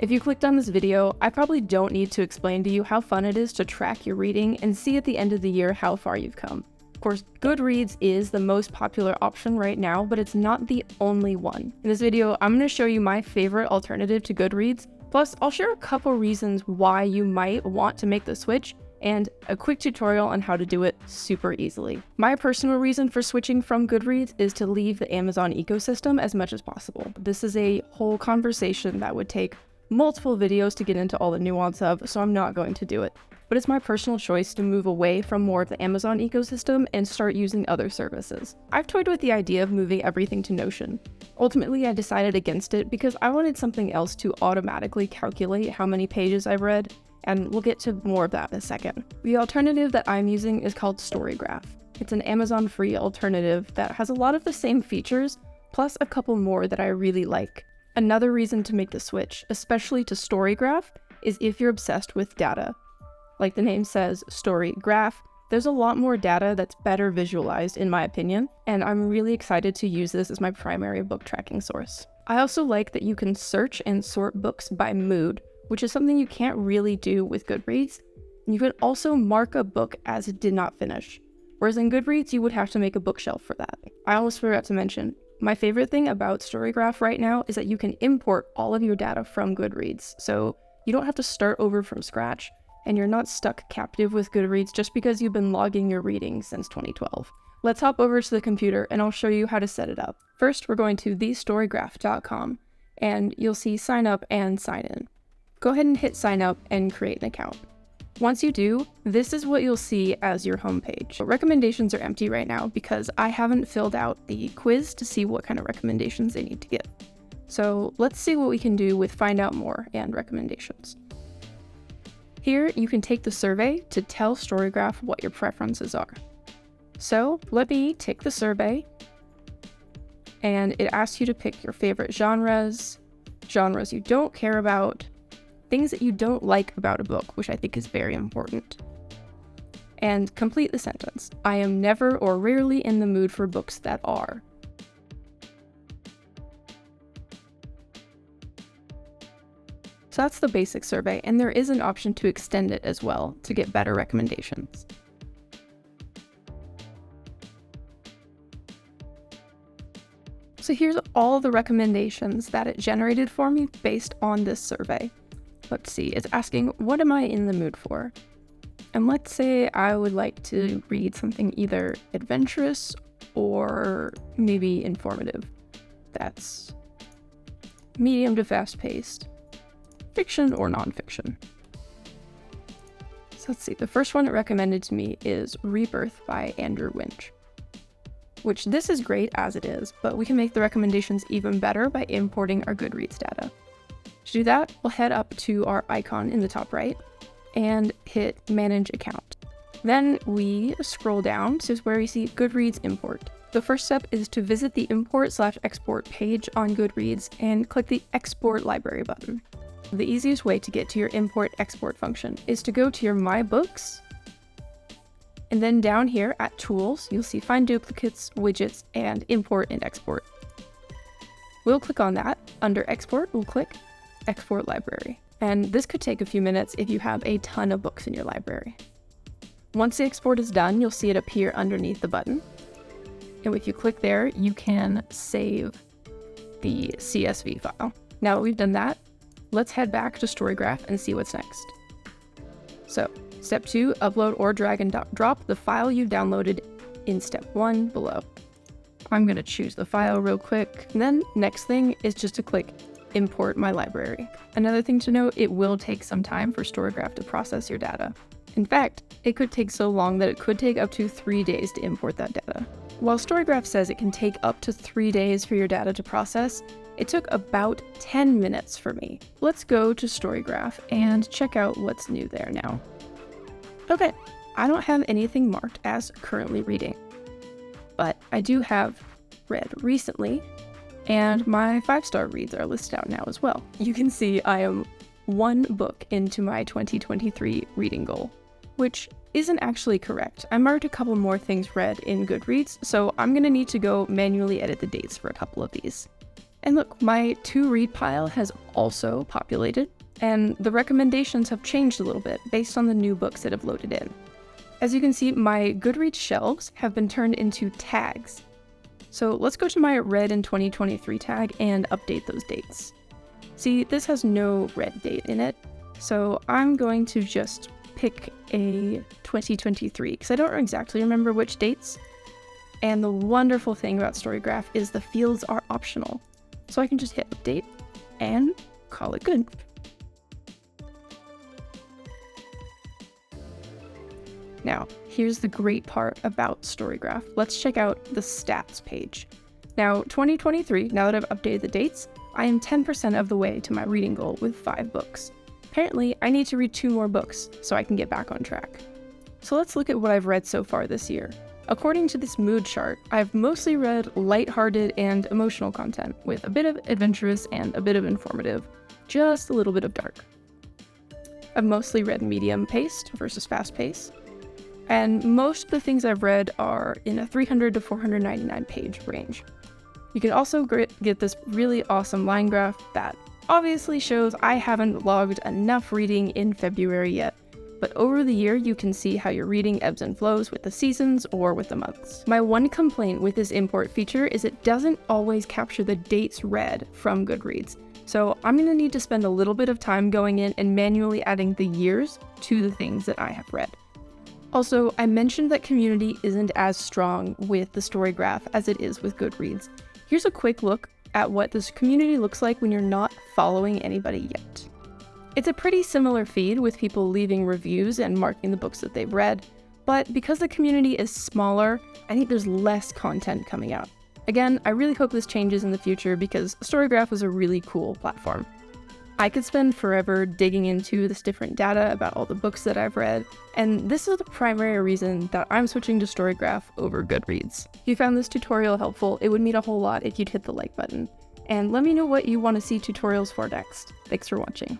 If you clicked on this video, I probably don't need to explain to you how fun it is to track your reading and see at the end of the year how far you've come. Of course, Goodreads is the most popular option right now, but it's not the only one. In this video, I'm going to show you my favorite alternative to Goodreads, plus I'll share a couple reasons why you might want to make the switch, and a quick tutorial on how to do it super easily. My personal reason for switching from Goodreads is to leave the Amazon ecosystem as much as possible. This is a whole conversation that would take multiple videos to get into all the nuance of, so I'm not going to do it. But it's my personal choice to move away from more of the Amazon ecosystem and start using other services. I've toyed with the idea of moving everything to Notion. Ultimately, I decided against it because I wanted something else to automatically calculate how many pages I've read, and we'll get to more of that in a second. The alternative that I'm using is called Storygraph. It's an Amazon free alternative that has a lot of the same features, plus a couple more that I really like. Another reason to make the switch, especially to Storygraph, is if you're obsessed with data. Like the name says, Storygraph, there's a lot more data that's better visualized in my opinion, and I'm really excited to use this as my primary book tracking source. I also like that you can search and sort books by mood, which is something you can't really do with Goodreads. You can also mark a book as it did not finish, whereas in Goodreads you would have to make a bookshelf for that. I almost forgot to mention, my favorite thing about Storygraph right now is that you can import all of your data from Goodreads, so you don't have to start over from scratch, and you're not stuck captive with Goodreads just because you've been logging your reading since 2012. Let's hop over to the computer and I'll show you how to set it up. First, we're going to thestorygraph.com, and you'll see sign up and sign in. Go ahead and hit sign up and create an account. Once you do, this is what you'll see as your homepage. Recommendations are empty right now because I haven't filled out the quiz to see what kind of recommendations they need to give. So let's see what we can do with find out more and recommendations. Here you can take the survey to tell Storygraph what your preferences are. So let me take the survey, and it asks you to pick your favorite genres you don't care about, things that you don't like about a book, which I think is very important. And complete the sentence. I am never or rarely in the mood for books that are. So that's the basic survey, and there is an option to extend it as well to get better recommendations. So here's all the recommendations that it generated for me based on this survey. Let's see, it's asking, what am I in the mood for? And let's say I would like to read something either adventurous or maybe informative. That's medium to fast-paced, fiction or nonfiction. So let's see, the first one it recommended to me is Rebirth by Andrew Winch, which this is great as it is, but we can make the recommendations even better by importing our Goodreads data. To do that, we'll head up to our icon in the top right and hit Manage Account. Then we scroll down to where we see Goodreads Import. The first step is to visit the Import/Export page on Goodreads and click the Export Library button. The easiest way to get to your Import/Export function is to go to your My Books, and then down here at Tools, you'll see Find Duplicates, Widgets, and Import and Export. We'll click on that. Under Export, we'll click Export Library. And this could take a few minutes if you have a ton of books in your library. Once the export is done, you'll see it appear underneath the button. And if you click there, you can save the CSV file. Now that we've done that, let's head back to Storygraph and see what's next. So, step 2, upload or drag and drop the file you downloaded in step 1 below. I'm going to choose the file real quick. And then next thing is just to click Import My Library. Another thing to note, it will take some time for Storygraph to process your data. In fact, it could take so long that it could take up to 3 days to import that data. While Storygraph says it can take up to 3 days for your data to process, it took about 10 minutes for me. Let's go to Storygraph and check out what's new there now. Okay, I don't have anything marked as currently reading, but I do have read recently, and my 5-star reads are listed out now as well. You can see I am 1 book into my 2023 reading goal, which isn't actually correct. I marked a couple more things read in Goodreads, so I'm gonna need to go manually edit the dates for a couple of these. And look, my to-read pile has also populated, and the recommendations have changed a little bit based on the new books that have loaded in. As you can see, my Goodreads shelves have been turned into tags. So let's go to my read in 2023 tag and update those dates. See, this has no read date in it, so I'm going to just pick a 2023 because I don't exactly remember which dates. And the wonderful thing about Storygraph is the fields are optional. So I can just hit update and call it good. Now, here's the great part about Storygraph. Let's check out the stats page. Now, 2023, now that I've updated the dates, I am 10% of the way to my reading goal with 5 books. Apparently, I need to read 2 more books so I can get back on track. So let's look at what I've read so far this year. According to this mood chart, I've mostly read lighthearted and emotional content with a bit of adventurous and a bit of informative, just a little bit of dark. I've mostly read medium-paced versus fast-paced, and most of the things I've read are in a 300 to 499 page range. You can also get this really awesome line graph that obviously shows I haven't logged enough reading in February yet. But over the year, you can see how your reading ebbs and flows with the seasons or with the months. My one complaint with this import feature is it doesn't always capture the dates read from Goodreads. So I'm going to need to spend a little bit of time going in and manually adding the years to the things that I have read. Also, I mentioned that community isn't as strong with the Storygraph as it is with Goodreads. Here's a quick look at what this community looks like when you're not following anybody yet. It's a pretty similar feed with people leaving reviews and marking the books that they've read, but because the community is smaller, I think there's less content coming out. Again, I really hope this changes in the future because Storygraph is a really cool platform. I could spend forever digging into this different data about all the books that I've read, and this is the primary reason that I'm switching to Storygraph over Goodreads. If you found this tutorial helpful, it would mean a whole lot if you'd hit the like button. And let me know what you want to see tutorials for next. Thanks for watching.